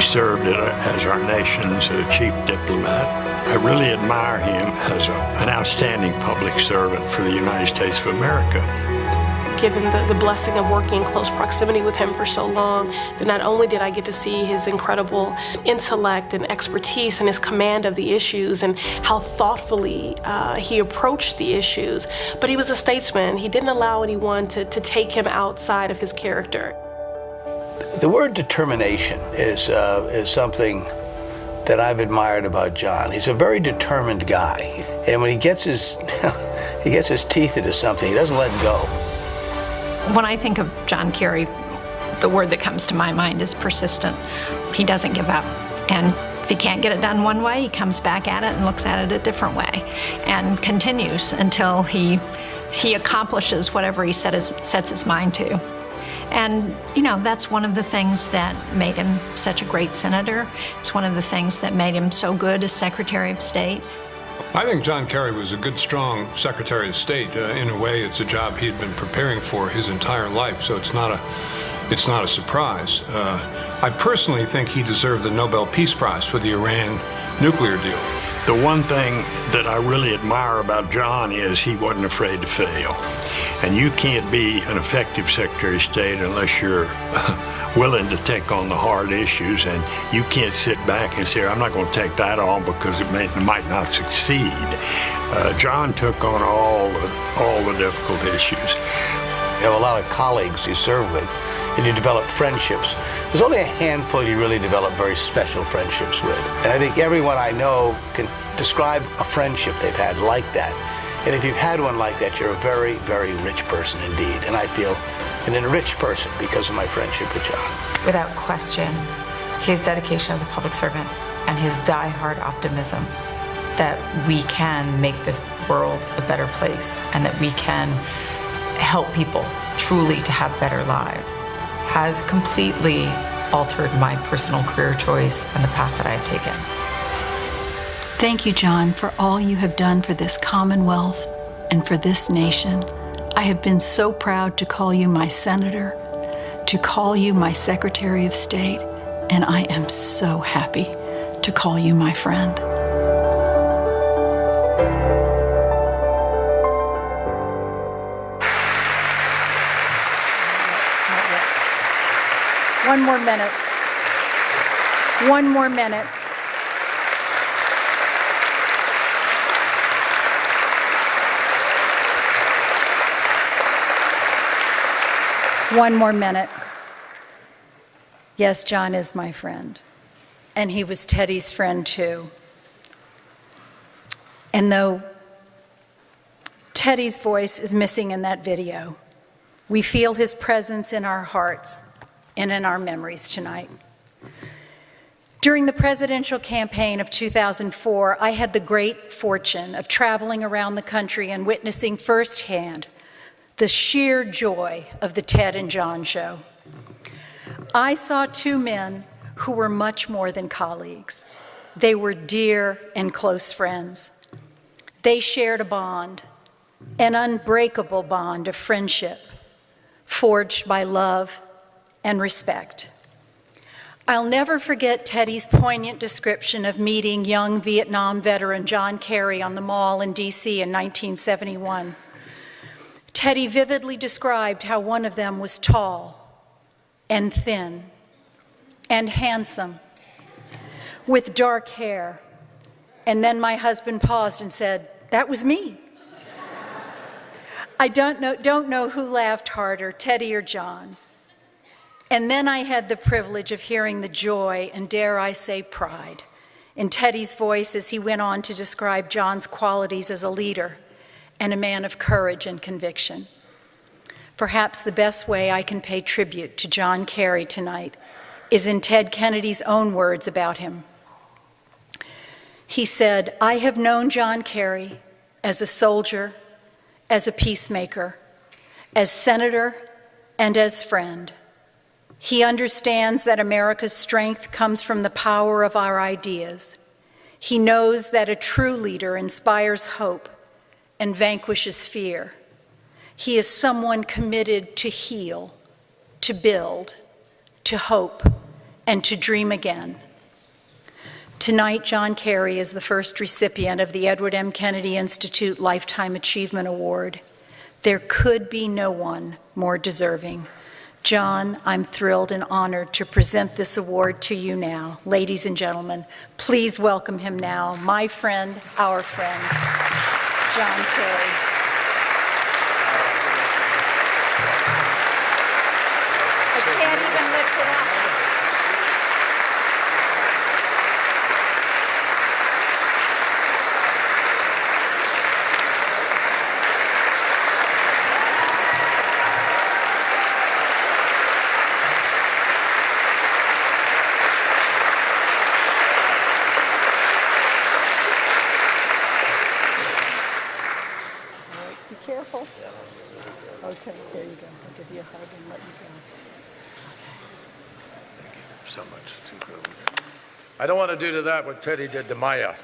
He served as our nation's chief diplomat. I really admire him as an outstanding public servant for the United States of America. Given the blessing of working in close proximity with him for so long, that not only did I get to see his incredible intellect and expertise and his command of the issues and how thoughtfully he approached the issues, but he was a statesman. He didn't allow anyone to take him outside of his character. The word determination is something that I've admired about John. He's a very determined guy, and when he gets his teeth into something, he doesn't let go. When I think of John Kerry, the word that comes to my mind is persistent. He doesn't give up, and if he can't get it done one way, he comes back at it and looks at it a different way and continues until he accomplishes whatever he sets his mind to. And, you know, that's one of the things that made him such a great senator. It's one of the things that made him so good as Secretary of State. I think John Kerry was a good, strong Secretary of State. In a way, it's a job he'd been preparing for his entire life, so it's not a surprise. I personally think he deserved the Nobel Peace Prize for the Iran nuclear deal. The one thing that I really admire about John is he wasn't afraid to fail. And you can't be an effective Secretary of State unless you're willing to take on the hard issues, and you can't sit back and say, I'm not going to take that on because it might not succeed. John took on all the difficult issues. You have a lot of colleagues you serve with, and you develop friendships. There's only a handful you really develop very special friendships with. And I think everyone I know can describe a friendship they've had like that. And if you've had one like that, you're a very, very rich person indeed. And I feel an enriched person because of my friendship with John. Without question, his dedication as a public servant and his die-hard optimism that we can make this world a better place and that we can help people truly to have better lives has completely altered my personal career choice and the path that I have taken. Thank you, John, for all you have done for this Commonwealth and for this nation. I have been so proud to call you my senator, to call you my Secretary of State, and I am so happy to call you my friend. One more minute. One more minute. One more minute. Yes, John is my friend. And he was Teddy's friend too. And though Teddy's voice is missing in that video, we feel his presence in our hearts and in our memories tonight. During the presidential campaign of 2004, I had the great fortune of traveling around the country and witnessing firsthand the sheer joy of the Ted and John show. I saw two men who were much more than colleagues. They were dear and close friends. They shared a bond, an unbreakable bond of friendship, forged by love and respect. I'll never forget Teddy's poignant description of meeting young Vietnam veteran John Kerry on the Mall in D.C. in 1971. Teddy vividly described how one of them was tall and thin and handsome with dark hair. And then my husband paused and said, "That was me." I don't know who laughed harder, Teddy or John. And then I had the privilege of hearing the joy and, dare I say, pride in Teddy's voice as he went on to describe John's qualities as a leader and a man of courage and conviction. Perhaps the best way I can pay tribute to John Kerry tonight is in Ted Kennedy's own words about him. He said, "I have known John Kerry as a soldier, as a peacemaker, as senator, and as friend. He understands that America's strength comes from the power of our ideas. He knows that a true leader inspires hope and vanquishes fear. He is someone committed to heal, to build, to hope, and to dream again. Tonight, John Kerry is the first recipient of the Edward M. Kennedy Institute Lifetime Achievement Award. There could be no one more deserving. John, I'm thrilled and honored to present this award to you now. Ladies and gentlemen, please welcome him now, my friend, our friend, John Kerry. I can't even lift it up. Careful. Okay, there you go. I'll give you a hug and let you go. Thank you so much. It's incredible. I don't want to do to that what Teddy did to Maya.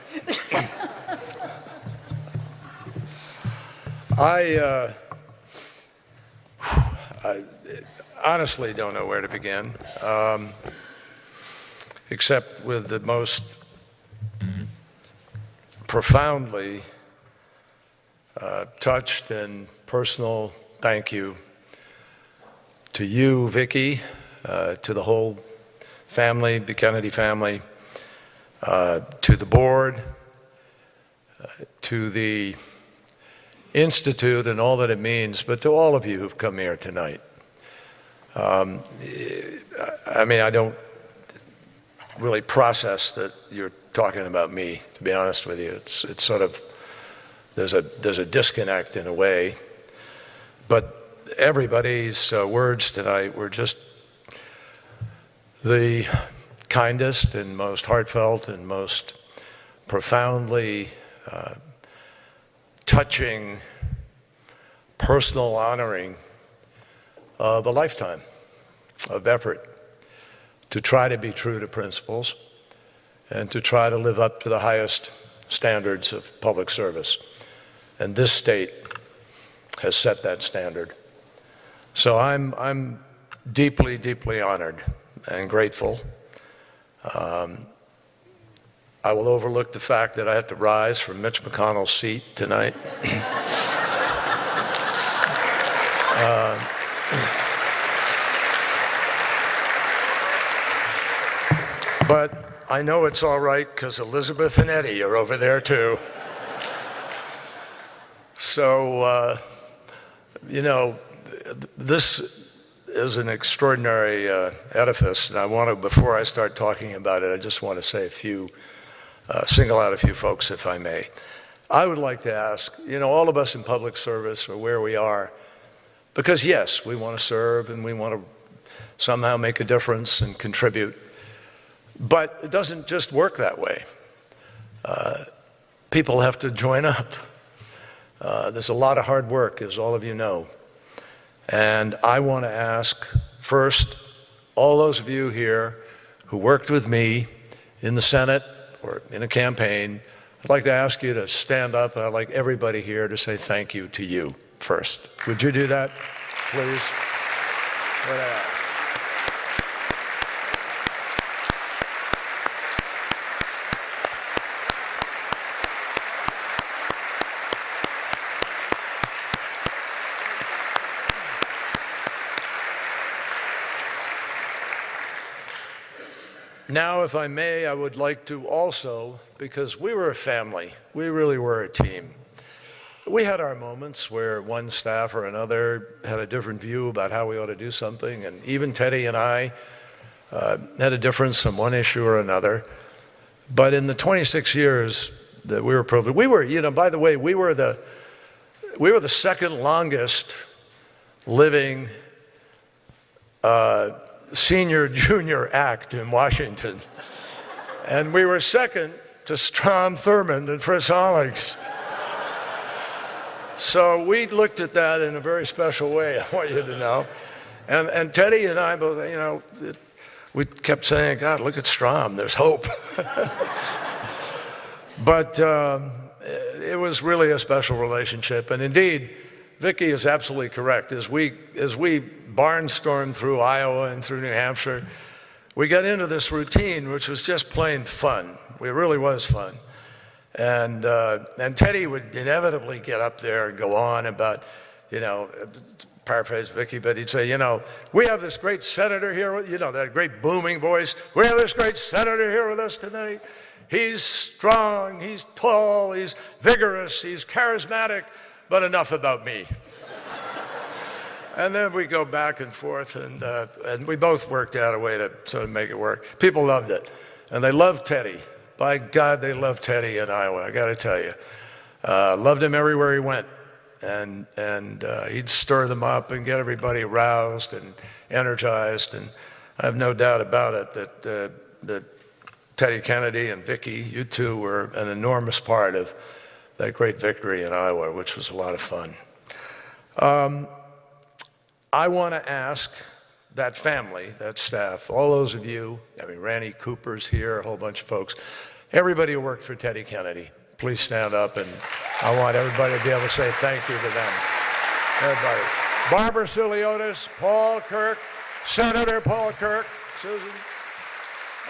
I honestly don't know where to begin, except with the most profoundly touched and personal thank you to you, Vicki, to the whole family, the Kennedy family, to the board, to the Institute and all that it means, but to all of you who've come here tonight. I mean, I don't really process that you're talking about me, to be honest with you. It's sort of, there's a disconnect in a way, but everybody's words tonight were just the kindest and most heartfelt and most profoundly touching, personal honoring of a lifetime of effort to try to be true to principles and to try to live up to the highest standards of public service. And this state has set that standard. So I'm deeply, deeply honored and grateful. I will overlook the fact that I have to rise from Mitch McConnell's seat tonight. But I know it's all right because Elizabeth and Eddie are over there too. So, you know, this is an extraordinary edifice, and I want to, before I start talking about it, I just want to say a few, single out a few folks, if I may. I would like to ask, you know, all of us in public service or where we are, because yes, we want to serve and we want to somehow make a difference and contribute, but it doesn't just work that way. People have to join up. There's a lot of hard work, as all of you know. And I want to ask, first, all those of you here who worked with me in the Senate or in a campaign, I'd like to ask you to stand up, and I'd like everybody here to say thank you to you first. Would you do that, please? Now, if I may, I would like to also, because we were a family, we really were a team. We had our moments where one staff or another had a different view about how we ought to do something, and even Teddy and I had a difference on one issue or another. But in the 26 years that we were privileged, we were, you know, by the way, we were the second longest living senior junior act in Washington. And we were second to Strom Thurmond and Fritz Hollings. So we looked at that in a very special way, I want you to know. And Teddy and I both, you know, we kept saying, God, look at Strom, there's hope. But it was really a special relationship. And indeed, Vicki is absolutely correct. As we barnstormed through Iowa and through New Hampshire, we got into this routine, which was just plain fun. It really was fun. And Teddy would inevitably get up there and go on about, paraphrase Vicky, but he'd say, we have this great senator here, that great booming voice. We have this great senator here with us tonight. He's strong, he's tall, he's vigorous, he's charismatic, but enough about me. And then we go back and forth, and we both worked out a way to sort of make it work. People loved it, and they loved Teddy. By God, they loved Teddy in Iowa, I got to tell you. Loved him everywhere he went. And he'd stir them up and get everybody roused and energized. And I have no doubt about it that Teddy Kennedy and Vicki, you two were an enormous part of that great victory in Iowa, which was a lot of fun. I want to ask that family, that staff, all those of you, Randy Cooper's here, a whole bunch of folks, everybody who worked for Teddy Kennedy, please stand up, and I want everybody to be able to say thank you to them. Everybody. Barbara Suliotis, Paul Kirk, Senator Paul Kirk, Susan,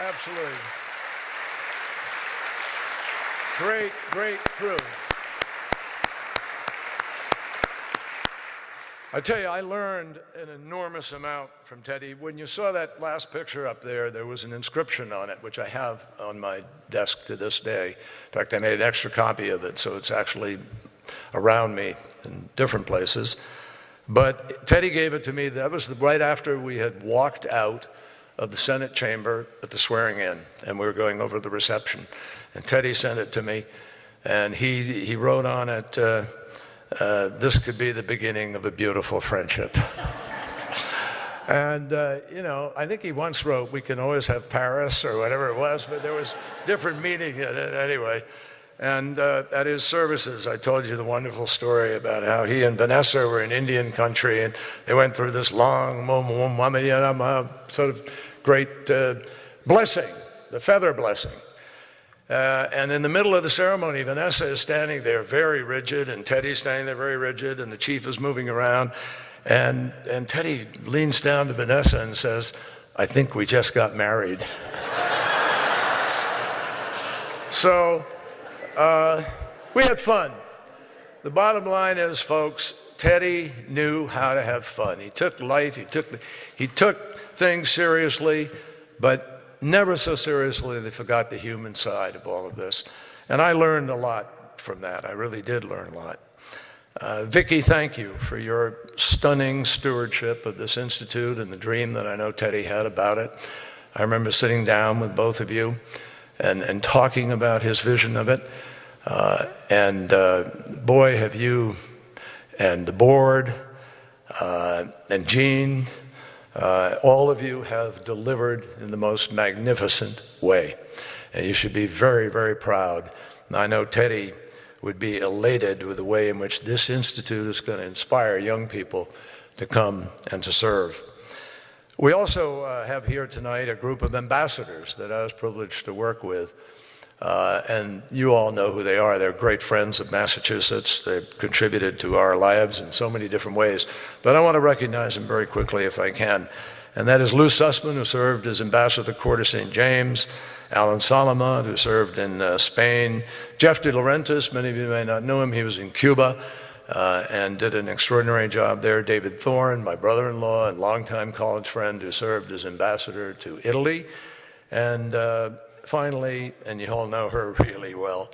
absolutely. Great, great crew. I tell you, I learned an enormous amount from Teddy. When you saw that last picture up there, there was an inscription on it, which I have on my desk to this day. In fact, I made an extra copy of it, so it's actually around me in different places. But Teddy gave it to me. That was right after we had walked out of the Senate chamber at the swearing in, and we were going over the reception. And Teddy sent it to me, and he wrote on it, this could be the beginning of a beautiful friendship. And, I think he once wrote, we can always have Paris or whatever it was, but there was different meaning in it anyway. And at his services, I told you the wonderful story about how he and Vanessa were in Indian country, and they went through this long, sort of great blessing, the feather blessing. And in the middle of the ceremony, Vanessa is standing there very rigid, and Teddy's standing there very rigid, and the chief is moving around. And Teddy leans down to Vanessa and says, I think we just got married. So we had fun. The bottom line is, folks, Teddy knew how to have fun. He took life, he took things seriously, but never so seriously they forgot the human side of all of this. And I learned a lot from that. I really did learn a lot. Vicki, thank you for your stunning stewardship of this institute and the dream that I know Teddy had about it. I remember sitting down with both of you and talking about his vision of it. Boy, have you and the board and Gene, all of you have delivered in the most magnificent way. And you should be very, very proud. And I know Teddy would be elated with the way in which this institute is going to inspire young people to come and to serve. We also have here tonight a group of ambassadors that I was privileged to work with. And you all know who they are. They're great friends of Massachusetts. They've contributed to our lives in so many different ways. But I want to recognize them very quickly if I can. And that is Lou Sussman, who served as ambassador to the Court of St. James, Alan Salamat, who served in Spain, Jeff De Laurentiis, many of you may not know him, he was in Cuba and did an extraordinary job there, David Thorne, my brother-in-law and longtime college friend who served as ambassador to Italy, and finally, and you all know her really well,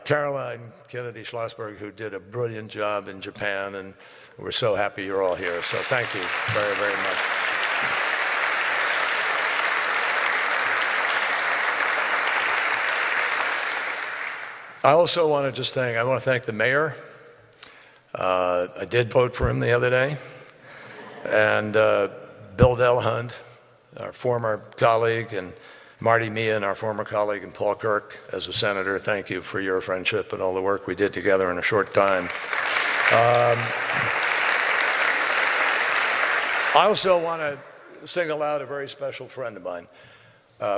Caroline Kennedy Schlossberg, who did a brilliant job in Japan, and we're so happy you're all here. So thank you very, very much. I also want to just thank, the mayor. I did vote for him the other day. And Bill Delahunt, our former colleague, and Marty Meehan, our former colleague, and Paul Kirk as a senator, thank you for your friendship and all the work we did together in a short time. I also want to single out a very special friend of mine.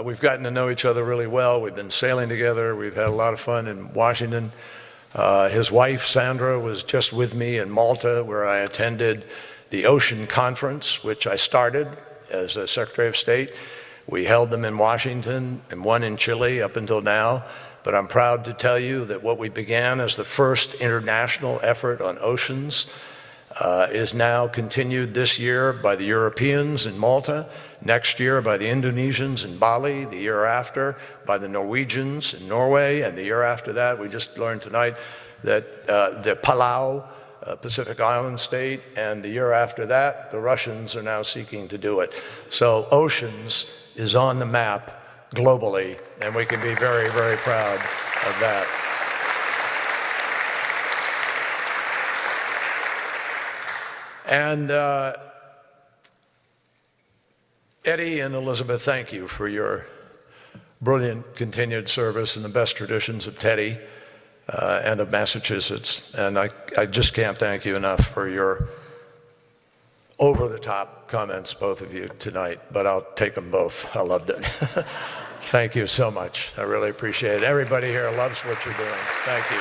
We've gotten to know each other really well. We've been sailing together. We've had a lot of fun in Washington. His wife, Sandra, was just with me in Malta, where I attended the Ocean Conference, which I started as a Secretary of State. We held them in Washington and one in Chile up until now. But I'm proud to tell you that what we began as the first international effort on oceans is now continued this year by the Europeans in Malta, next year by the Indonesians in Bali, the year after by the Norwegians in Norway, and the year after that, we just learned tonight that the Palau Pacific Island state, and the year after that, the Russians are now seeking to do it. So oceans is on the map globally, and we can be very, very proud of that. And Eddie and Elizabeth, thank you for your brilliant continued service in the best traditions of Teddy and of Massachusetts. And I just can't thank you enough for your over-the-top comments, both of you, tonight, but I'll take them both. I loved it. Thank you so much. I really appreciate it. Everybody here loves what you're doing. Thank you.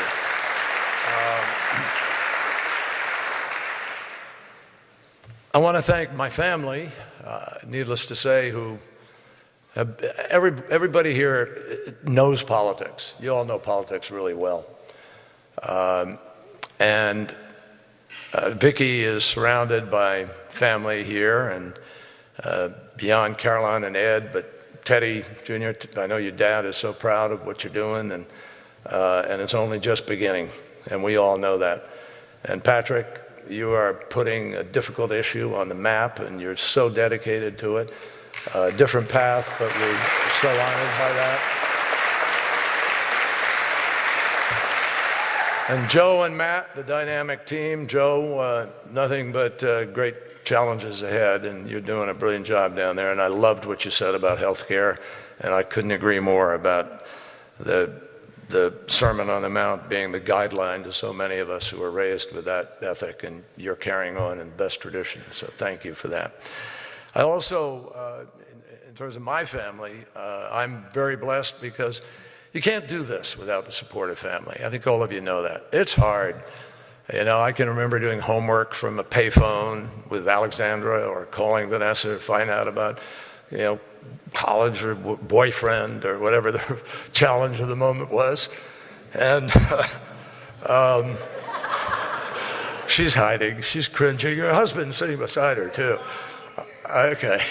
I want to thank my family, needless to say, who have, everybody here knows politics. You all know politics really well. And Vicki is surrounded by family here and beyond Caroline and Ed, but Teddy Jr., I know your dad is so proud of what you're doing, and it's only just beginning, and we all know that. And Patrick, you are putting a difficult issue on the map, and you're so dedicated to it. Different path, but we're so honored by that. And Joe and Matt, the dynamic team. Joe, nothing but great challenges ahead, and you're doing a brilliant job down there. And I loved what you said about healthcare, and I couldn't agree more about the Sermon on the Mount being the guideline to so many of us who were raised with that ethic, and you're carrying on in the best tradition. So thank you for that. I also, in terms of my family, I'm very blessed because you can't do this without the supportive family. I think all of you know that. It's hard. You know, I can remember doing homework from a payphone with Alexandra or calling Vanessa to find out about, you know, college or boyfriend or whatever the challenge of the moment was. And she's hiding, she's cringing. Her husband's sitting beside her too. Okay.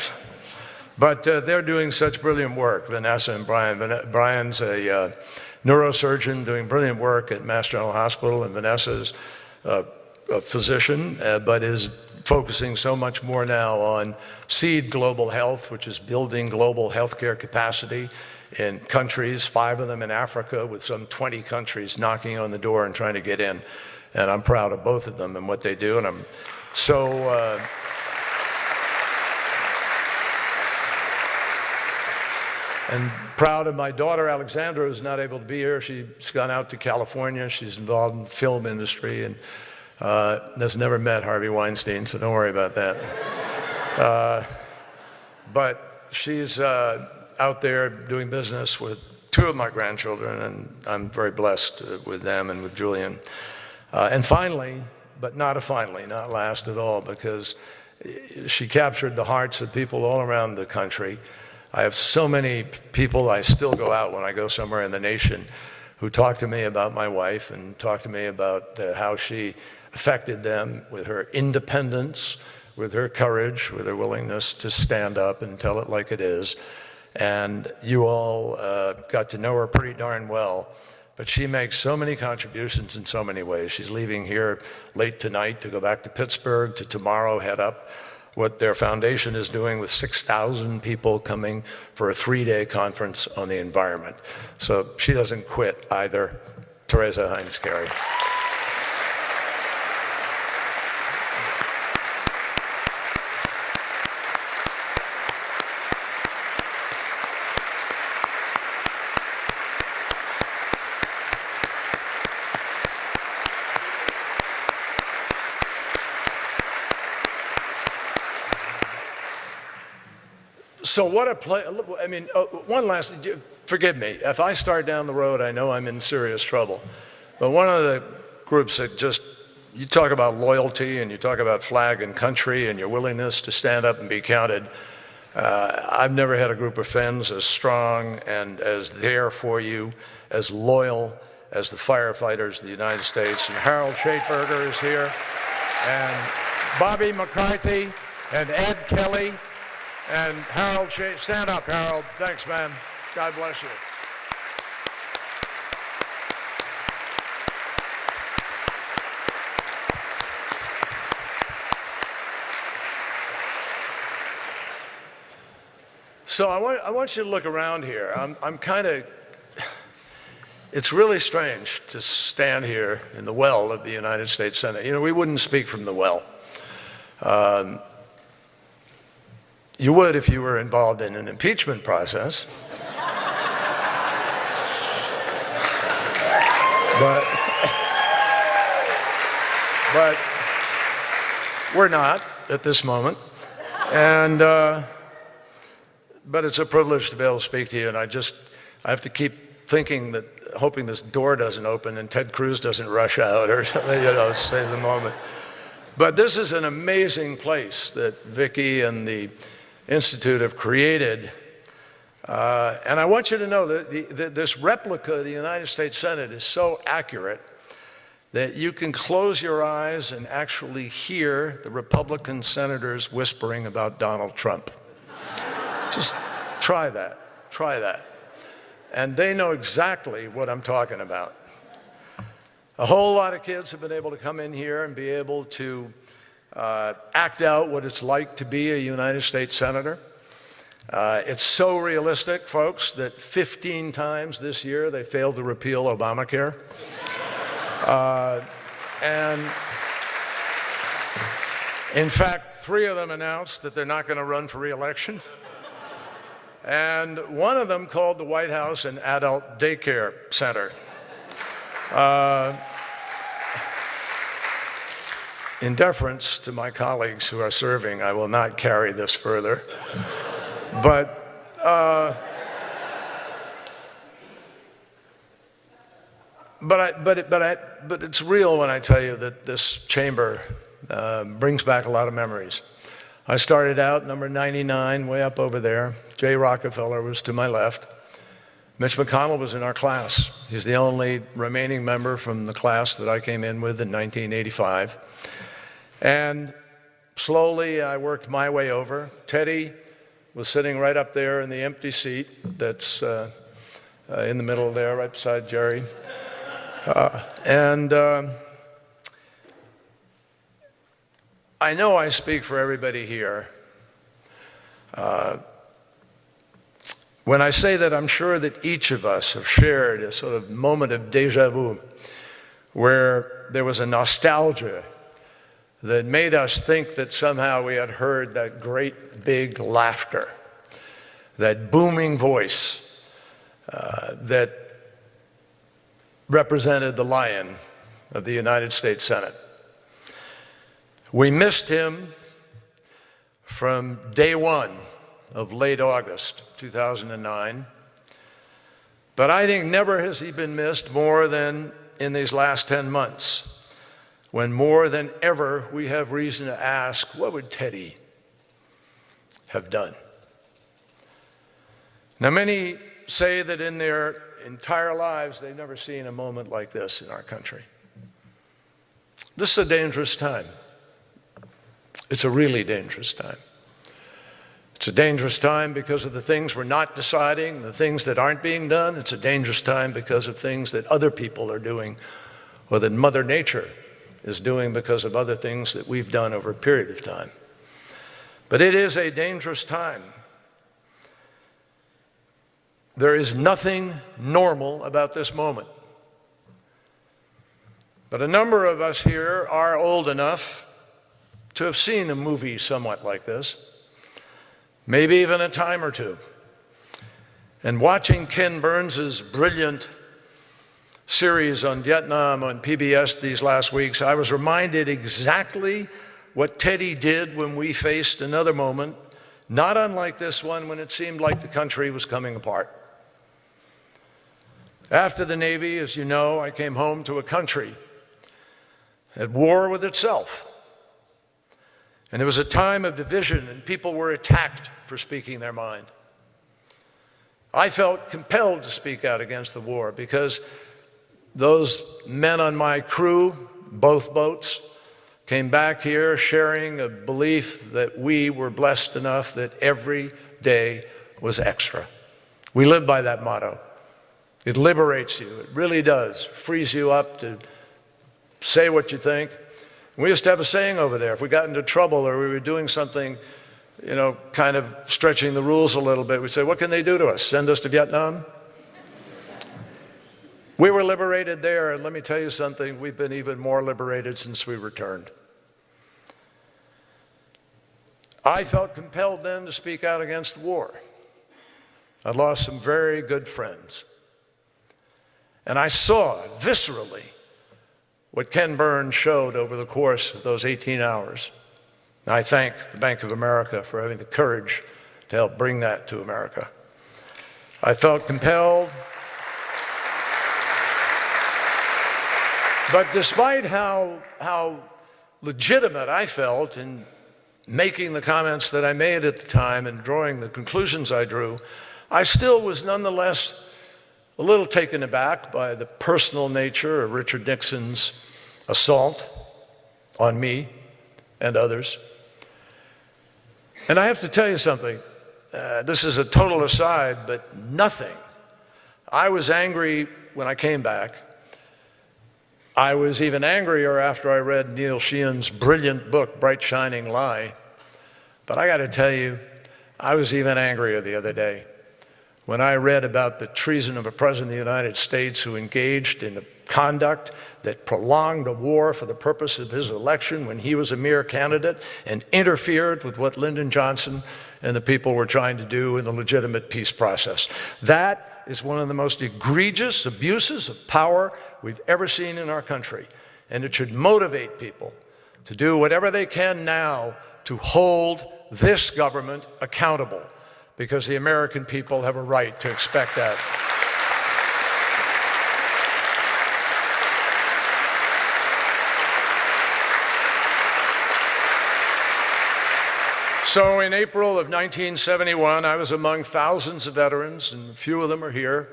But they're doing such brilliant work, Vanessa and Brian. Brian's a neurosurgeon doing brilliant work at Mass General Hospital, and Vanessa's a physician, but is focusing so much more now on Seed Global Health, which is building global healthcare capacity in countries, 5 of them in Africa, with some 20 countries knocking on the door and trying to get in. And I'm proud of both of them and what they do, and I'm so and proud of my daughter, Alexandra, who's not able to be here. She's gone out to California. She's involved in the film industry and has never met Harvey Weinstein, so don't worry about that. But she's out there doing business with 2 of my grandchildren, and I'm very blessed with them and with Julian. And finally, but not last at all, because she captured the hearts of people all around the country. I have so many people, I still go out when I go somewhere in the nation, who talk to me about my wife and talk to me about how she affected them with her independence, with her courage, with her willingness to stand up and tell it like it is. And you all got to know her pretty darn well. But she makes so many contributions in so many ways. She's leaving here late tonight to go back to Pittsburgh, to tomorrow head up what their foundation is doing with 6,000 people coming for a 3-day conference on the environment. So she doesn't quit either. Teresa Heinz Kerry. So what a play, I mean, one last, forgive me, if I start down the road, I know I'm in serious trouble. But one of the groups that just, you talk about loyalty and you talk about flag and country and your willingness to stand up and be counted. I've never had a group of friends as strong and as there for you, as loyal as the firefighters of the United States. And Harold Schaitberger is here, and Bobby McCarthy, and Ed Kelly, and Harold stand up, Harold. Thanks, man. God bless you. So I want you to look around here. I'm kind of, it's really strange to stand here in the well of the United States Senate. You know, we wouldn't speak from the well. You would if you were involved in an impeachment process. But we're not at this moment. And, but it's a privilege to be able to speak to you, and I have to keep thinking that, hoping this door doesn't open and Ted Cruz doesn't rush out or something, you know, save the moment. But this is an amazing place that Vicki and the Institute have created. And I want you to know that this replica of the United States Senate is so accurate that you can close your eyes and actually hear the Republican senators whispering about Donald Trump. Just try that, try that. And they know exactly what I'm talking about. A whole lot of kids have been able to come in here and be able to act out what it's like to be a United States Senator. It's so realistic, folks, that 15 times this year they failed to repeal Obamacare. And in fact, 3 of them announced that they're not going to run for re-election. And one of them called the White House an adult daycare center. In deference to my colleagues who are serving, I will not carry this further. But it's real when I tell you that this chamber brings back a lot of memories. I started out number 99, way up over there. Jay Rockefeller was to my left. Mitch McConnell was in our class. He's the only remaining member from the class that I came in with in 1985. And slowly I worked my way over. Teddy was sitting right up there in the empty seat that's in the middle there, right beside Jerry. I know I speak for everybody here when I say that I'm sure that each of us have shared a sort of moment of déjà vu where there was a nostalgia that made us think that somehow we had heard that great big laughter, that booming voice that represented the lion of the United States Senate. We missed him from day one of late August 2009, but I think never has he been missed more than in these last 10 months, when more than ever we have reason to ask, what would Teddy have done? Now, many say that in their entire lives they've never seen a moment like this in our country. This is a dangerous time. It's a really dangerous time. It's a dangerous time because of the things we're not deciding, the things that aren't being done. It's a dangerous time because of things that other people are doing, or that Mother Nature is doing because of other things that we've done over a period of time. But it is a dangerous time. There is nothing normal about this moment. But a number of us here are old enough to have seen a movie somewhat like this, maybe even a time or two. And watching Ken Burns's brilliant series on Vietnam on PBS these last weeks, I was reminded exactly what Teddy did when we faced another moment, not unlike this one, when it seemed like the country was coming apart. After the Navy, as you know, I came home to a country at war with itself. And it was a time of division, and people were attacked for speaking their mind. I felt compelled to speak out against the war because those men on my crew, both boats, came back here sharing a belief that we were blessed enough that every day was extra. We live by that motto. It liberates you. It really does. Frees you up to say what you think. We used to have a saying over there. If we got into trouble or we were doing something, you know, kind of stretching the rules a little bit, we'd say, what can they do to us? Send us to Vietnam? We were liberated there, and let me tell you something, we've been even more liberated since we returned. I felt compelled then to speak out against the war. I lost some very good friends. And I saw viscerally what Ken Burns showed over the course of those 18 hours. And I thank the Bank of America for having the courage to help bring that to America. I felt compelled. But despite how legitimate I felt in making the comments that I made at the time and drawing the conclusions I drew, I still was nonetheless a little taken aback by the personal nature of Richard Nixon's assault on me and others. And I have to tell you something. This is a total aside, but nothing. I was angry when I came back. I was even angrier after I read Neil Sheehan's brilliant book, Bright Shining Lie. But I got to tell you, I was even angrier the other day when I read about the treason of a president of the United States who engaged in a conduct that prolonged a war for the purpose of his election when he was a mere candidate and interfered with what Lyndon Johnson and the people were trying to do in the legitimate peace process. That is one of the most egregious abuses of power we've ever seen in our country. And it should motivate people to do whatever they can now to hold this government accountable, because the American people have a right to expect that. So in April of 1971, I was among thousands of veterans, and a few of them are here.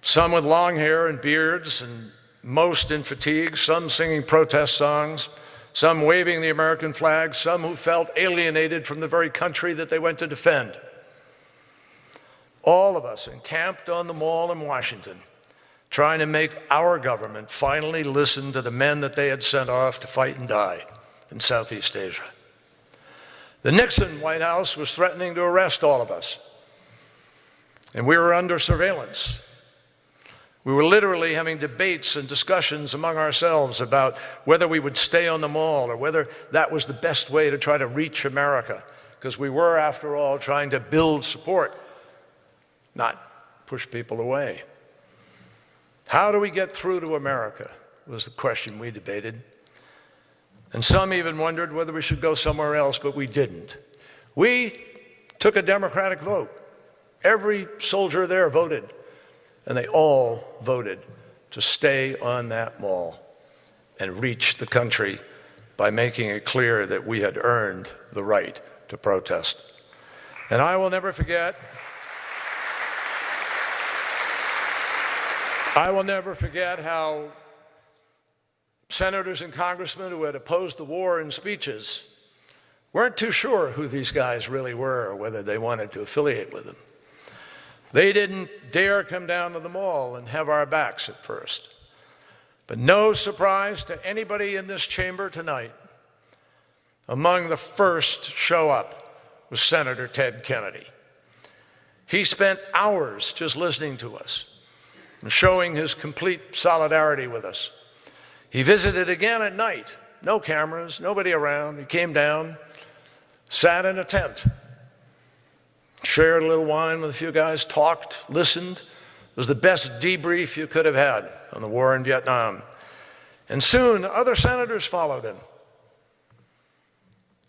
Some with long hair and beards, and most in fatigue, some singing protest songs, some waving the American flag, some who felt alienated from the very country that they went to defend. All of us encamped on the Mall in Washington, trying to make our government finally listen to the men that they had sent off to fight and die in Southeast Asia. The Nixon White House was threatening to arrest all of us, and we were under surveillance. We were literally having debates and discussions among ourselves about whether we would stay on the Mall or whether that was the best way to try to reach America, because we were, after all, trying to build support, not push people away. How do we get through to America was the question we debated. And some even wondered whether we should go somewhere else, but we didn't. We took a Democratic vote. Every soldier there voted, and they all voted to stay on that Mall and reach the country by making it clear that we had earned the right to protest. And I will never forget how senators and congressmen who had opposed the war in speeches weren't too sure who these guys really were or whether they wanted to affiliate with them. They didn't dare come down to the Mall and have our backs at first. But no surprise to anybody in this chamber tonight, among the first to show up was Senator Ted Kennedy. He spent hours just listening to us and showing his complete solidarity with us. He visited again at night. No cameras, nobody around. He came down, sat in a tent, shared a little wine with a few guys, talked, listened. It was the best debrief you could have had on the war in Vietnam. And soon other senators followed him.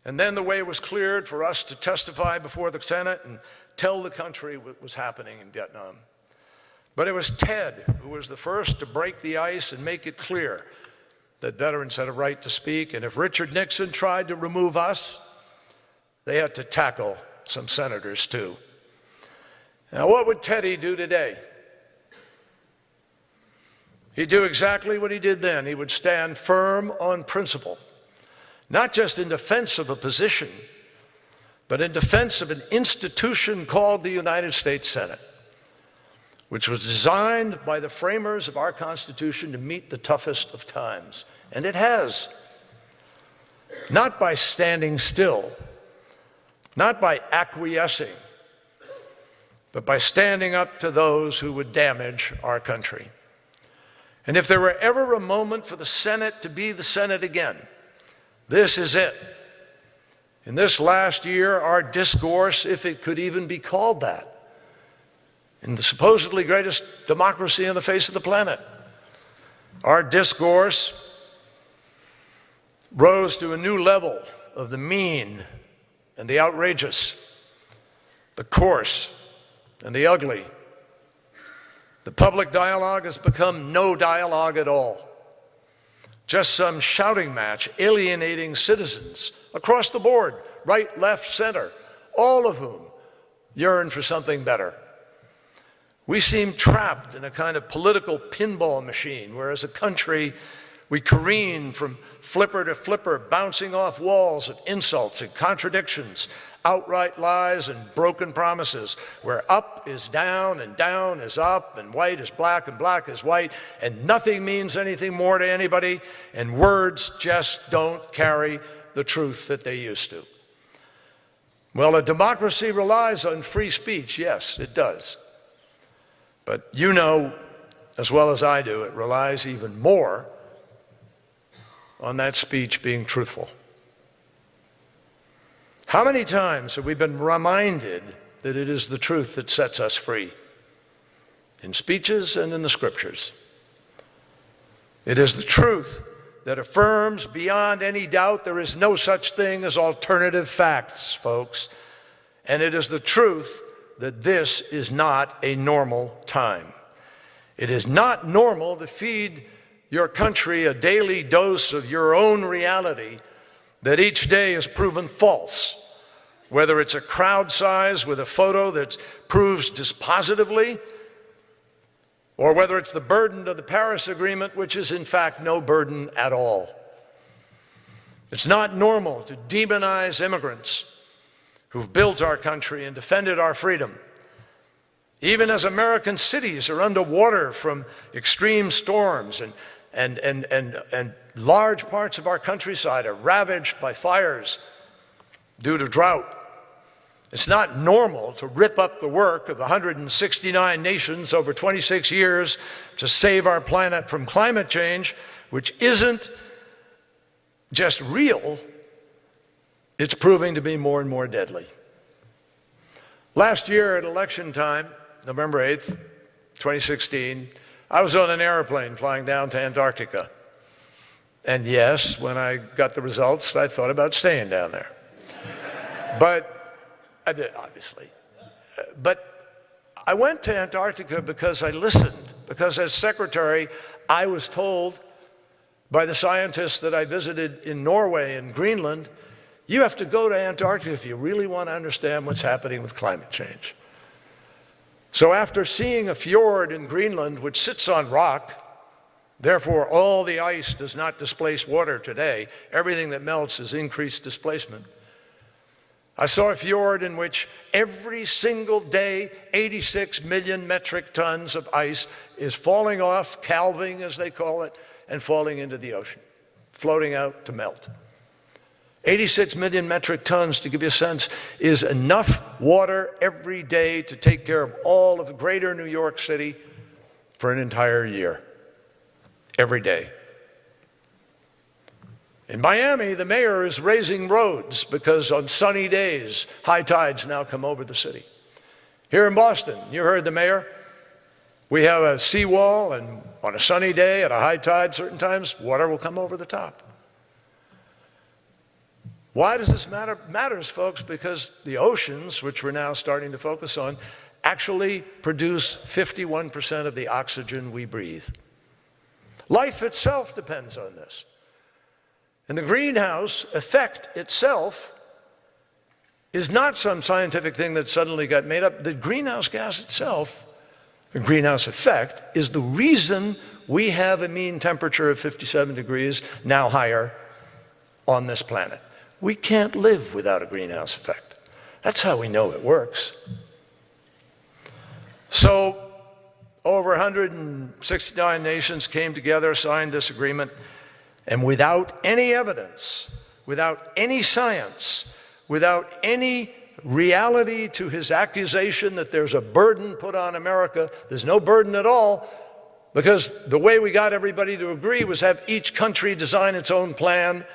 And then the way was cleared for us to testify before the Senate and tell the country what was happening in Vietnam. But it was Ted who was the first to break the ice and make it clear that veterans had a right to speak, and if Richard Nixon tried to remove us, they had to tackle some senators too. Now, what would Teddy do today? He'd do exactly what he did then. He would stand firm on principle, not just in defense of a position, but in defense of an institution called the United States Senate, which was designed by the framers of our Constitution to meet the toughest of times. And it has. Not by standing still, not by acquiescing, but by standing up to those who would damage our country. And if there were ever a moment for the Senate to be the Senate again, this is it. In this last year, our discourse, if it could even be called that, in the supposedly greatest democracy on the face of the planet, our discourse rose to a new level of the mean and the outrageous, the coarse and the ugly. The public dialogue has become no dialogue at all. Just some shouting match alienating citizens across the board, right, left, center, all of whom yearn for something better. We seem trapped in a kind of political pinball machine, where as a country we careen from flipper to flipper, bouncing off walls of insults and contradictions, outright lies and broken promises, where up is down and down is up and white is black and black is white, and nothing means anything more to anybody, and words just don't carry the truth that they used to. Well, a democracy relies on free speech. Yes, it does. But you know as well as I do, it relies even more on that speech being truthful. How many times have we been reminded that it is the truth that sets us free? In speeches and in the scriptures. It is the truth that affirms beyond any doubt there is no such thing as alternative facts, folks. And it is the truth that this is not a normal time. It is not normal to feed your country a daily dose of your own reality that each day is proven false, whether it's a crowd size with a photo that proves dispositively, or whether it's the burden of the Paris Agreement, which is in fact no burden at all. It's not normal to demonize immigrants who've built our country and defended our freedom. Even as American cities are underwater from extreme storms and large parts of our countryside are ravaged by fires due to drought. It's not normal to rip up the work of 169 nations over 26 years to save our planet from climate change, which isn't just real, it's proving to be more and more deadly. Last year at election time, November 8th, 2016, I was on an airplane flying down to Antarctica. And yes, when I got the results, I thought about staying down there. But I did, obviously. But I went to Antarctica because I listened, because as secretary, I was told by the scientists that I visited in Norway and Greenland, you have to go to Antarctica if you really want to understand what's happening with climate change. So after seeing a fjord in Greenland which sits on rock, therefore all the ice does not displace water today, everything that melts is increased displacement. I saw a fjord in which every single day 86 million metric tons of ice is falling off, calving as they call it, and falling into the ocean, floating out to melt. 86 million metric tons, to give you a sense, is enough water every day to take care of all of greater New York City for an entire year, every day. In Miami, the mayor is raising roads because on sunny days, high tides now come over the city. Here in Boston, you heard the mayor, we have a seawall, and on a sunny day at a high tide, certain times, water will come over the top. Why does this matter? It matters, folks, because the oceans, which we're now starting to focus on, actually produce 51% of the oxygen we breathe. Life itself depends on this. And the greenhouse effect itself is not some scientific thing that suddenly got made up. The greenhouse gas itself, the greenhouse effect, is the reason we have a mean temperature of 57 degrees, now higher, on this planet. We can't live without a greenhouse effect. That's how we know it works. So, over 169 nations came together, signed this agreement, and without any evidence, without any science, without any reality to his accusation that there's a burden put on America, there's no burden at all, because the way we got everybody to agree was have each country design its own plan,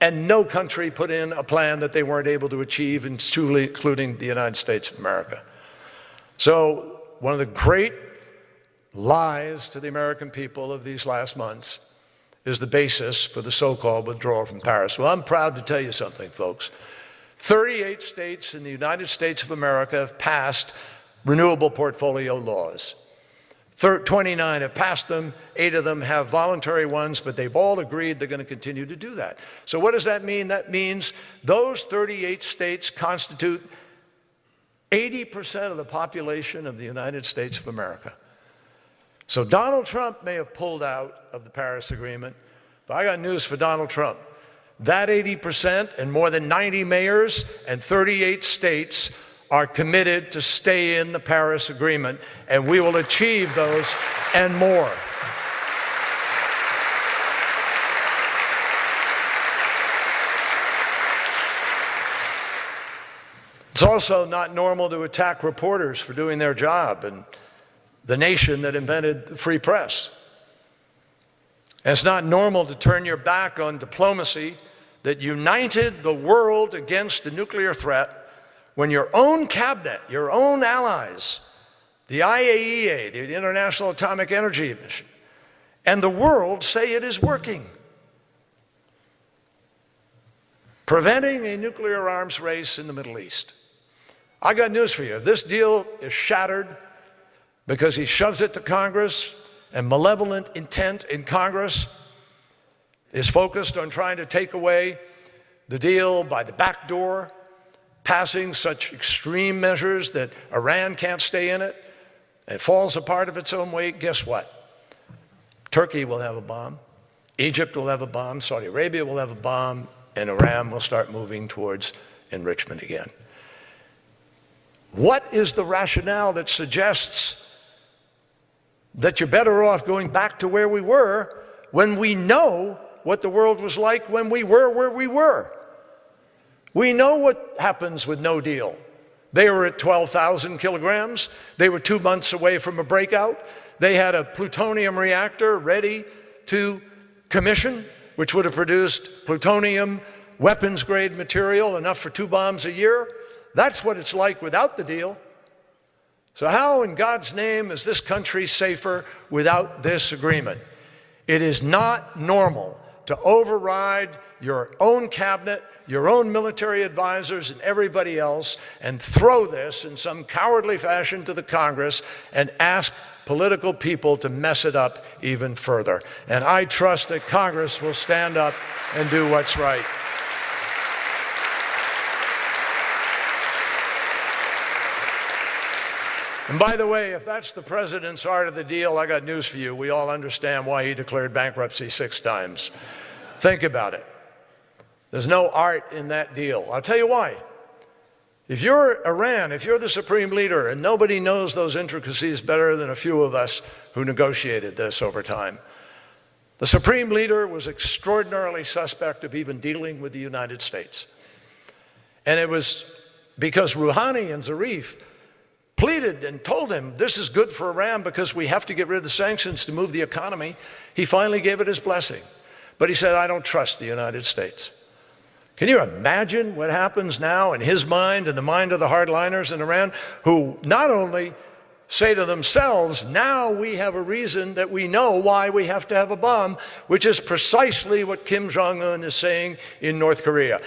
and no country put in a plan that they weren't able to achieve, including the United States of America. So one of the great lies to the American people of these last months is the basis for the so-called withdrawal from Paris. Well, I'm proud to tell you something, folks. 38 states in the United States of America have passed renewable portfolio laws. 29 have passed them, 8 of them have voluntary ones, but they've all agreed they're going to continue to do that. So what does that mean? That means those 38 states constitute 80% of the population of the United States of America. So Donald Trump may have pulled out of the Paris Agreement, but I got news for Donald Trump. That 80% and more than 90 mayors and 38 states are committed to stay in the Paris Agreement, and we will achieve those and more. It's also not normal to attack reporters for doing their job and the nation that invented the free press. And it's not normal to turn your back on diplomacy that united the world against the nuclear threat when your own cabinet, your own allies, the IAEA, the International Atomic Energy Agency, and the world say it is working. Preventing a nuclear arms race in the Middle East. I got news for you. If this deal is shattered because he shoves it to Congress and malevolent intent in Congress is focused on trying to take away the deal by the back door, passing such extreme measures that Iran can't stay in it, and it falls apart of its own weight, guess what? Turkey will have a bomb, Egypt will have a bomb, Saudi Arabia will have a bomb, and Iran will start moving towards enrichment again. What is the rationale that suggests that you're better off going back to where we were when we know what the world was like when we were where we were? We know what happens with no deal. They were at 12,000 kilograms. They were 2 months away from a breakout. They had a plutonium reactor ready to commission, which would have produced plutonium weapons-grade material, enough for 2 bombs a year. That's what it's like without the deal. So how in God's name is this country safer without this agreement? It is not normal to override your own cabinet, your own military advisors, and everybody else, and throw this in some cowardly fashion to the Congress and ask political people to mess it up even further. And I trust that Congress will stand up and do what's right. And by the way, if that's the president's art of the deal, I got news for you. We all understand why he declared bankruptcy 6 times. Think about it. There's no art in that deal. I'll tell you why. If you're Iran, if you're the supreme leader, and nobody knows those intricacies better than a few of us who negotiated this over time, the supreme leader was extraordinarily suspect of even dealing with the United States. And it was because Rouhani and Zarif pleaded and told him, this is good for Iran because we have to get rid of the sanctions to move the economy. He finally gave it his blessing. But he said, I don't trust the United States. Can you imagine what happens now in his mind and the mind of the hardliners in Iran, who not only say to themselves, now we have a reason that we know why we have to have a bomb, which is precisely what Kim Jong-un is saying in North Korea.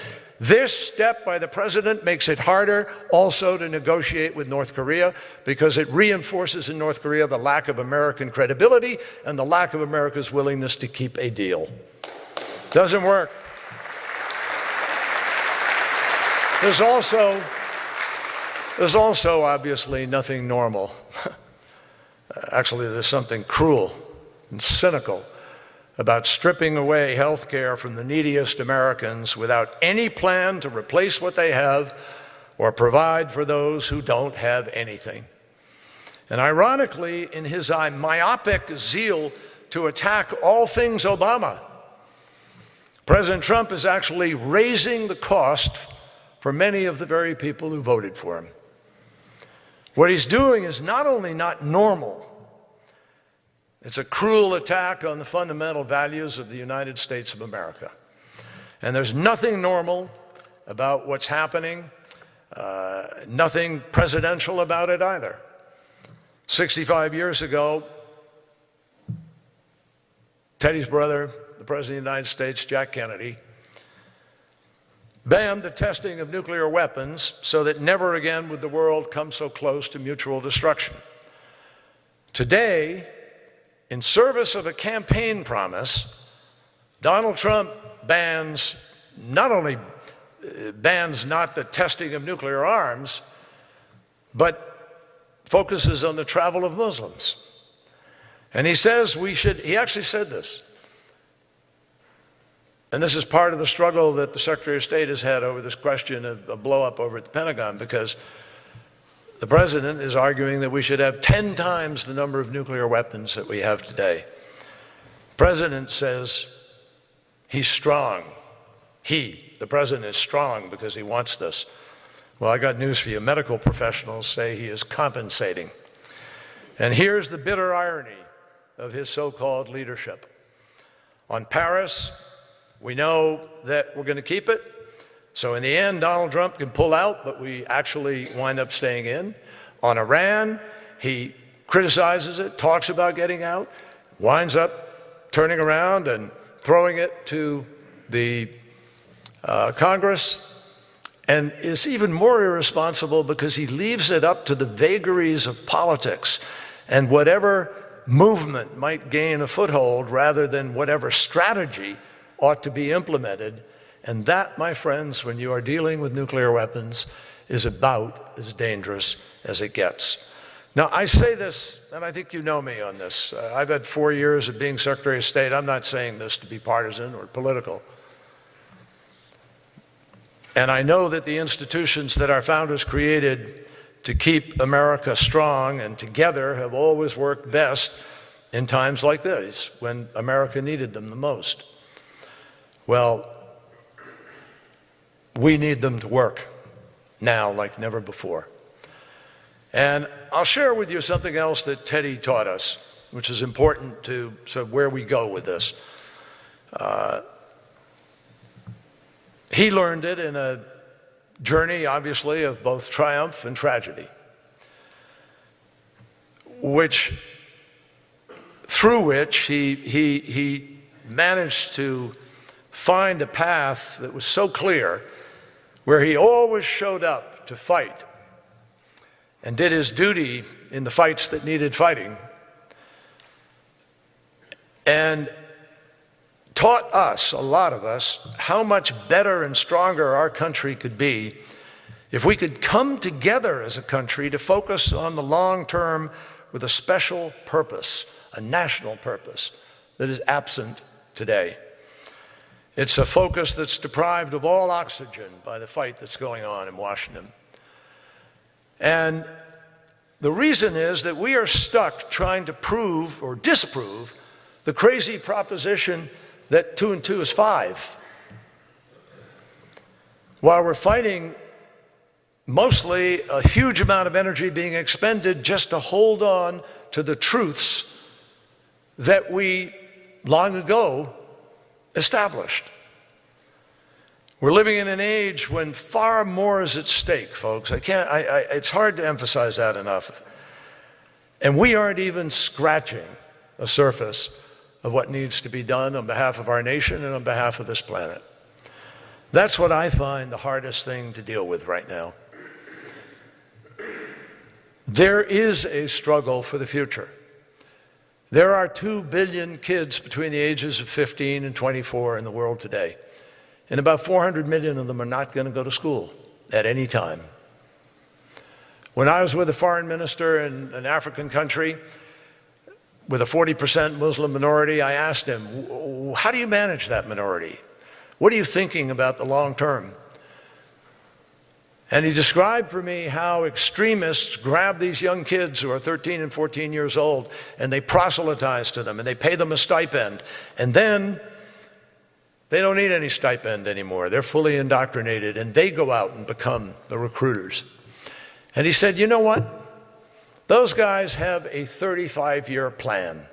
This step by the president makes it harder also to negotiate with North Korea, because it reinforces in North Korea the lack of American credibility and the lack of America's willingness to keep a deal. Doesn't work. There's also obviously nothing normal. Actually, there's something cruel and cynical about stripping away health care from the neediest Americans without any plan to replace what they have or provide for those who don't have anything. And ironically, in his myopic zeal to attack all things Obama, President Trump is actually raising the cost for many of the very people who voted for him. What he's doing is not only not normal, it's a cruel attack on the fundamental values of the United States of America. And there's nothing normal about what's happening, nothing presidential about it either. 65 years ago, Teddy's brother, the President of the United States, Jack Kennedy, banned the testing of nuclear weapons so that never again would the world come so close to mutual destruction. Today, in service of a campaign promise, Donald Trump bans not the testing of nuclear arms, but focuses on the travel of Muslims. And he says he actually said this, and this is part of the struggle that the Secretary of State has had over this question of a blow-up over at the Pentagon, because the president is arguing that we should have 10 times the number of nuclear weapons that we have today. The president says he's strong. The president is strong because he wants this. Well, I got news for you. Medical professionals say he is compensating. And here's the bitter irony of his so-called leadership. On Paris, we know that we're going to keep it. So in the end, Donald Trump can pull out, but we actually wind up staying in. On Iran, he criticizes it, talks about getting out, winds up turning around and throwing it to the Congress, and is even more irresponsible because he leaves it up to the vagaries of politics and whatever movement might gain a foothold rather than whatever strategy ought to be implemented. And that, my friends, when you are dealing with nuclear weapons, is about as dangerous as it gets. Now, I say this, and I think you know me on this. I've had 4 years of being Secretary of State. I'm not saying this to be partisan or political. And I know that the institutions that our founders created to keep America strong and together have always worked best in times like this, when America needed them the most. Well, we need them to work now like never before. And I'll share with you something else that Teddy taught us, which is important to where we go with this. He learned it in a journey, obviously, of both triumph and tragedy, through which he managed to find a path that was so clear, where he always showed up to fight and did his duty in the fights that needed fighting, and taught us, a lot of us, how much better and stronger our country could be if we could come together as a country to focus on the long term with a special purpose, a national purpose that is absent today. It's a focus that's deprived of all oxygen by the fight that's going on in Washington. And the reason is that we are stuck trying to prove or disprove the crazy proposition that 2 and 2 is 5. While we're fighting mostly a huge amount of energy being expended just to hold on to the truths that we long ago established. We're living in an age when far more is at stake, folks. It's hard to emphasize that enough. And we aren't even scratching the surface of what needs to be done on behalf of our nation and on behalf of this planet. That's what I find the hardest thing to deal with right now. There is a struggle for the future. There are 2 billion kids between the ages of 15 and 24 in the world today, and about 400 million of them are not going to go to school at any time. When I was with a foreign minister in an African country with a 40% Muslim minority, I asked him, how do you manage that minority? What are you thinking about the long term? And he described for me how extremists grab these young kids who are 13 and 14 years old, and they proselytize to them, and they pay them a stipend. And then they don't need any stipend anymore. They're fully indoctrinated, and they go out and become the recruiters. And he said, you know what? Those guys have a 35-year plan.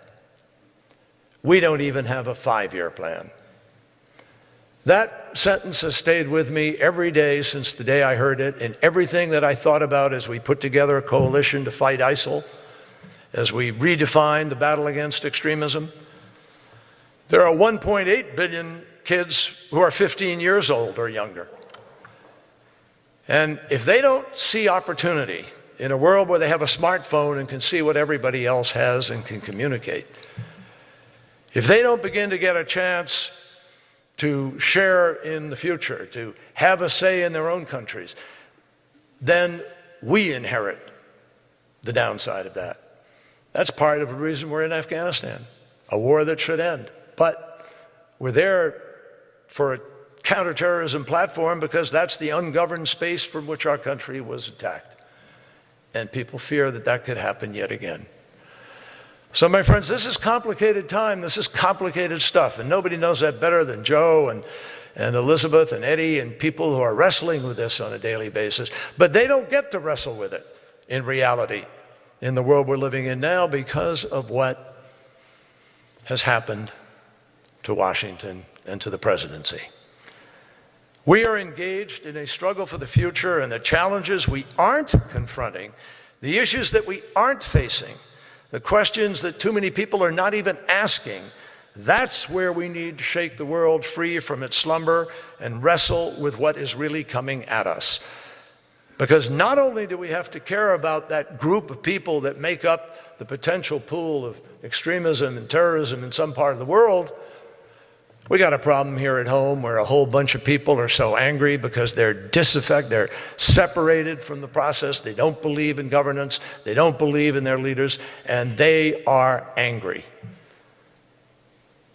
We don't even have a 5-year plan. That sentence has stayed with me every day since the day I heard it, and everything that I thought about as we put together a coalition to fight ISIL, as we redefined the battle against extremism. There are 1.8 billion kids who are 15 years old or younger. And if they don't see opportunity in a world where they have a smartphone and can see what everybody else has and can communicate, if they don't begin to get a chance to share in the future, to have a say in their own countries, then we inherit the downside of that. That's part of the reason we're in Afghanistan, a war that should end. But we're there for a counterterrorism platform because that's the ungoverned space from which our country was attacked. And people fear that that could happen yet again. So, my friends, this is complicated time. This is complicated stuff. And nobody knows that better than Joe and Elizabeth and Eddie and people who are wrestling with this on a daily basis. But they don't get to wrestle with it in reality in the world we're living in now because of what has happened to Washington and to the presidency. We are engaged in a struggle for the future, and the challenges we aren't confronting, the issues that we aren't facing, the questions that too many people are not even asking, that's where we need to shake the world free from its slumber and wrestle with what is really coming at us. Because not only do we have to care about that group of people that make up the potential pool of extremism and terrorism in some part of the world, we got a problem here at home where a whole bunch of people are so angry because they're they're separated from the process. They don't believe in governance. They don't believe in their leaders, and they are angry.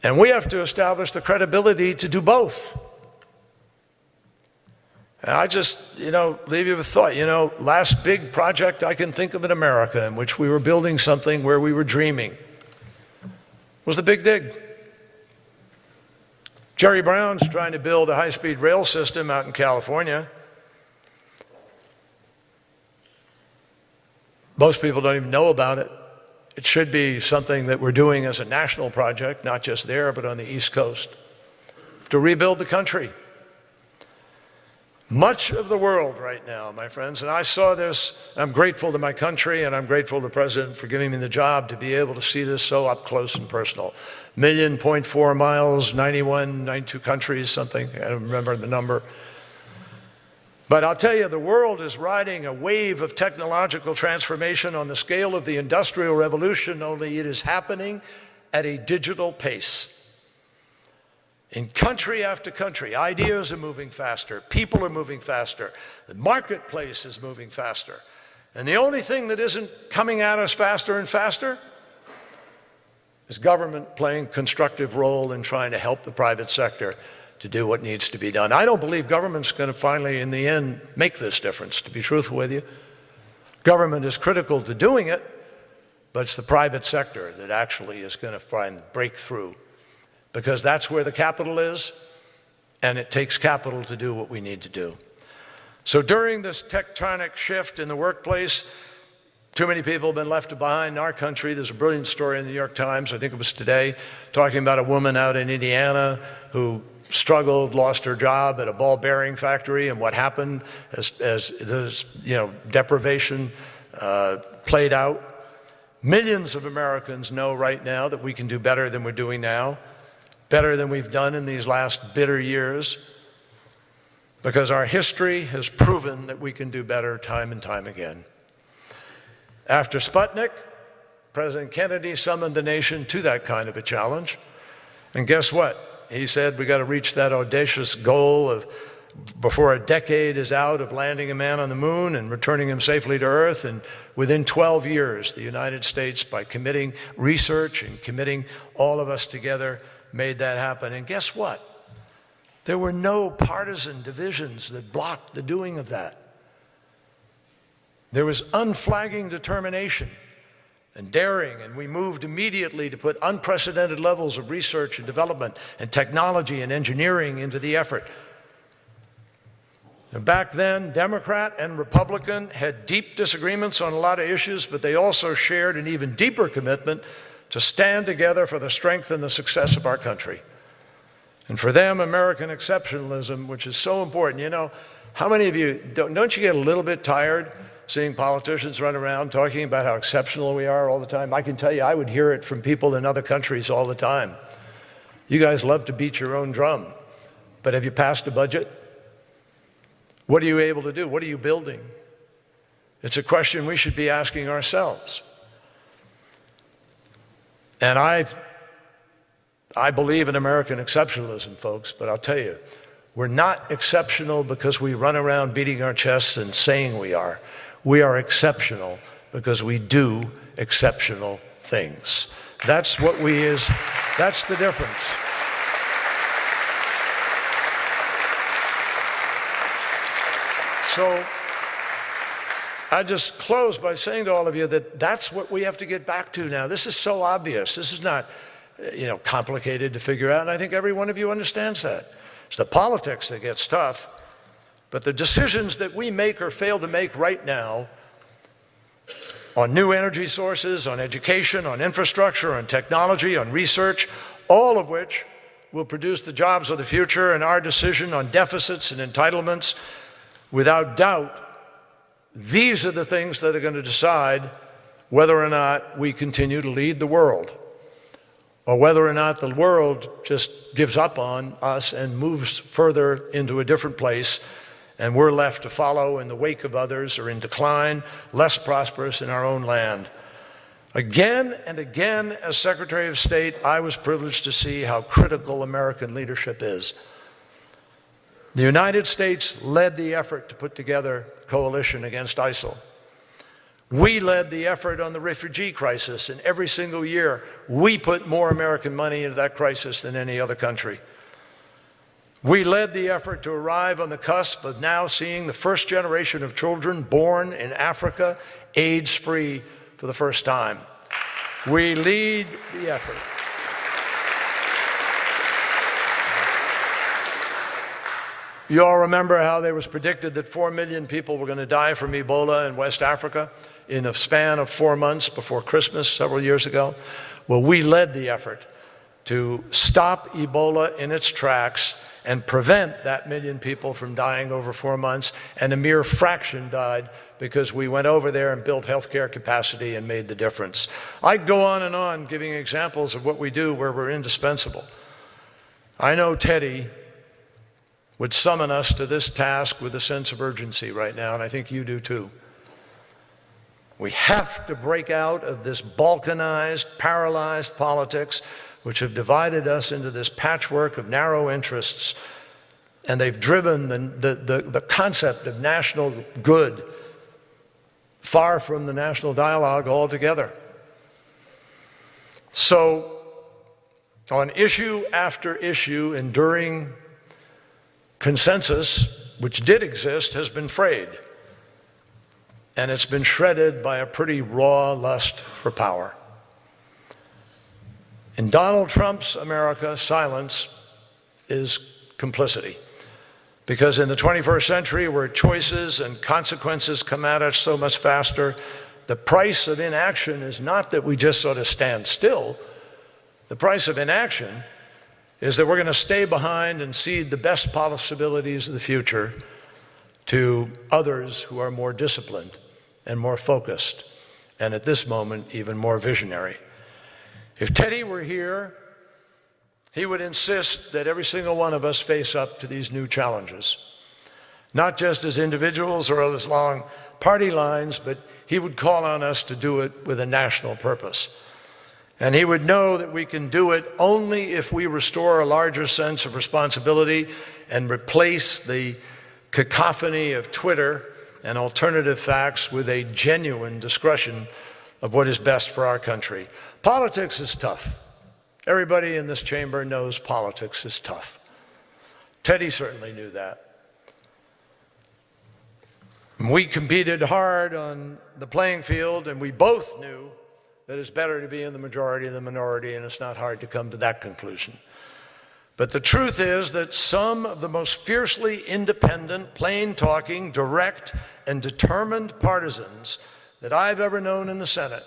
And we have to establish the credibility to do both. And I just, leave you with thought. Last big project I can think of in America in which we were building something where we were dreaming was the Big Dig. Jerry Brown's trying to build a high-speed rail system out in California. Most people don't even know about it. It should be something that we're doing as a national project, not just there, but on the East Coast, to rebuild the country. Much of the world right now, my friends, and I saw this, I'm grateful to my country and I'm grateful to the President for giving me the job to be able to see this so up close and personal. 1.4 million miles, 92 countries, something, I don't remember the number. But I'll tell you, the world is riding a wave of technological transformation on the scale of the Industrial Revolution, only it is happening at a digital pace. In country after country, ideas are moving faster, people are moving faster, the marketplace is moving faster. And the only thing that isn't coming at us faster and faster is government playing a constructive role in trying to help the private sector to do what needs to be done. I don't believe government's going to finally, in the end, make this difference, to be truthful with you. Government is critical to doing it, but it's the private sector that actually is going to find breakthrough, because that's where the capital is, and it takes capital to do what we need to do. So during this tectonic shift in the workplace, too many people have been left behind in our country. There's a brilliant story in the New York Times, I think it was today, talking about a woman out in Indiana who struggled, lost her job at a ball bearing factory, and what happened as this, deprivation played out. Millions of Americans know right now that we can do better than we're doing now, better than we've done in these last bitter years. because our history has proven that we can do better time and time again. After Sputnik, President Kennedy summoned the nation to that kind of a challenge. And guess what? He said we got to reach that audacious goal of before a decade is out of landing a man on the moon and returning him safely to Earth. And within 12 years, the United States, by committing research and committing all of us together, made that happen. And guess what? There were no partisan divisions that blocked the doing of that. There was unflagging determination and daring, and we moved immediately to put unprecedented levels of research and development and technology and engineering into the effort. And back then, Democrat and Republican had deep disagreements on a lot of issues, but they also shared an even deeper commitment to stand together for the strength and the success of our country. And for them, American exceptionalism, which is so important. You know, how many of you, don't you get a little bit tired seeing politicians run around talking about how exceptional we are all the time? I can tell you, I would hear it from people in other countries all the time. You guys love to beat your own drum, but have you passed a budget? What are you able to do? What are you building? It's a question we should be asking ourselves. And I believe in American exceptionalism, folks, but I'll tell you, we're not exceptional because we run around beating our chests and saying we are. We are exceptional because we do exceptional things. That's what that's the difference. So I just close by saying to all of you that that's what we have to get back to now. This is so obvious. This is not, complicated to figure out, and I think every one of you understands that. It's the politics that gets tough, but the decisions that we make or fail to make right now on new energy sources, on education, on infrastructure, on technology, on research, all of which will produce the jobs of the future, and our decision on deficits and entitlements, without doubt, these are the things that are going to decide whether or not we continue to lead the world, or whether or not the world just gives up on us and moves further into a different place, and we're left to follow in the wake of others or in decline, less prosperous in our own land. Again and again, as Secretary of State, I was privileged to see how critical American leadership is. The United States led the effort to put together a coalition against ISIL. We led the effort on the refugee crisis, and every single year we put more American money into that crisis than any other country. We led the effort to arrive on the cusp of now seeing the first generation of children born in Africa AIDS-free for the first time. We lead the effort. You all remember how there was predicted that 4 million people were going to die from Ebola in West Africa in a span of 4 months before Christmas several years ago? Well, we led the effort to stop Ebola in its tracks and prevent that 1 million people from dying over 4 months, and a mere fraction died because we went over there and built healthcare capacity and made the difference. I go on and on giving examples of what we do where we're indispensable. I know Teddy would summon us to this task with a sense of urgency right now, and I think you do too. We have to break out of this balkanized, paralyzed politics which have divided us into this patchwork of narrow interests, and they've driven the concept of national good far from the national dialogue altogether. So, on issue after issue, enduring consensus, which did exist, has been frayed, and it's been shredded by a pretty raw lust for power. In Donald Trump's America, silence is complicity, because in the 21st century, where choices and consequences come at us so much faster, the price of inaction is not that we just sort of stand still. The price of inaction is that we're going to stay behind and cede the best possibilities of the future to others who are more disciplined and more focused, and at this moment, even more visionary. If Teddy were here, he would insist that every single one of us face up to these new challenges. not just as individuals or as long party lines, but he would call on us to do it with a national purpose. And he would know that we can do it only if we restore a larger sense of responsibility and replace the cacophony of Twitter and alternative facts with a genuine discussion of what is best for our country. Politics is tough. Everybody in this chamber knows politics is tough. Teddy certainly knew that. We competed hard on the playing field, and we both knew that it's better to be in the majority than the minority, and it's not hard to come to that conclusion. But the truth is that some of the most fiercely independent, plain-talking, direct, and determined partisans that I've ever known in the Senate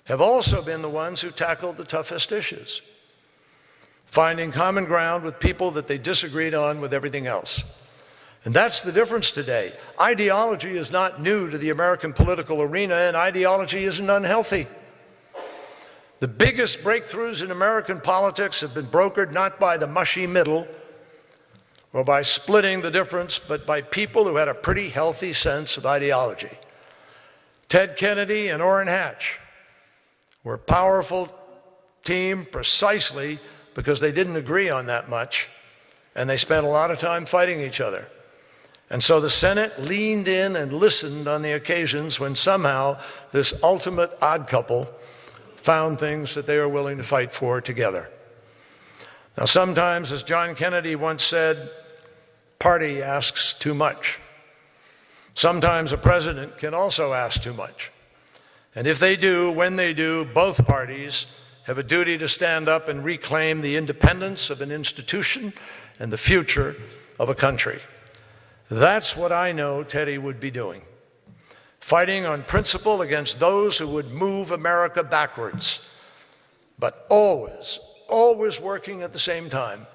have also been the ones who tackled the toughest issues, finding common ground with people that they disagreed on with everything else. And that's the difference today. Ideology is not new to the American political arena, and ideology isn't unhealthy. The biggest breakthroughs in American politics have been brokered not by the mushy middle or by splitting the difference, but by people who had a pretty healthy sense of ideology. Ted Kennedy and Orrin Hatch were a powerful team precisely because they didn't agree on that much, and they spent a lot of time fighting each other. And so the Senate leaned in and listened on the occasions when somehow this ultimate odd couple found things that they were willing to fight for together. Now sometimes, as John Kennedy once said, party asks too much. Sometimes a president can also ask too much. And if they do, when they do, both parties have a duty to stand up and reclaim the independence of an institution and the future of a country. That's what I know Teddy would be doing. Fighting on principle against those who would move America backwards, but always, always working at the same time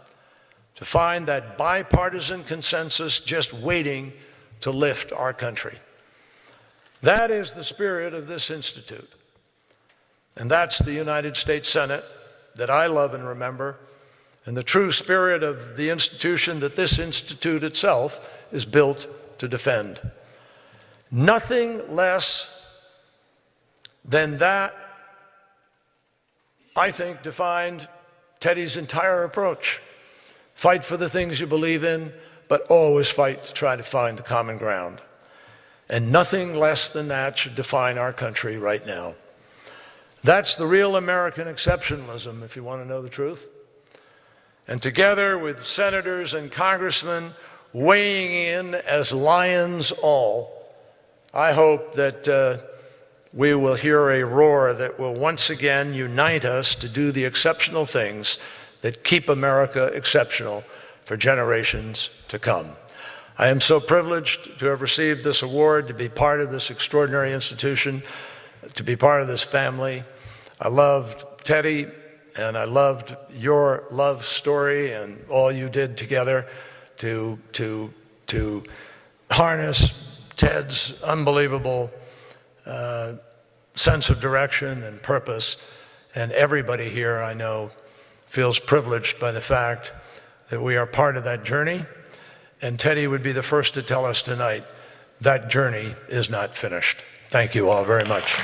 to find that bipartisan consensus just waiting to lift our country. That is the spirit of this institute. And that's the United States Senate that I love and remember, and the true spirit of the institution that this institute itself is built to defend. Nothing less than that, I think, defined Teddy's entire approach. Fight for the things you believe in, but always fight to try to find the common ground. And nothing less than that should define our country right now. That's the real American exceptionalism, if you want to know the truth. And together with senators and congressmen weighing in as lions all, I hope that we will hear a roar that will once again unite us to do the exceptional things that keep America exceptional for generations to come. I am so privileged to have received this award, to be part of this extraordinary institution, to be part of this family. I loved Teddy, and I loved your love story and all you did together to harness Ted's unbelievable sense of direction and purpose. And everybody here, I know, feels privileged by the fact that we are part of that journey. And Teddy would be the first to tell us tonight that journey is not finished. Thank you all very much.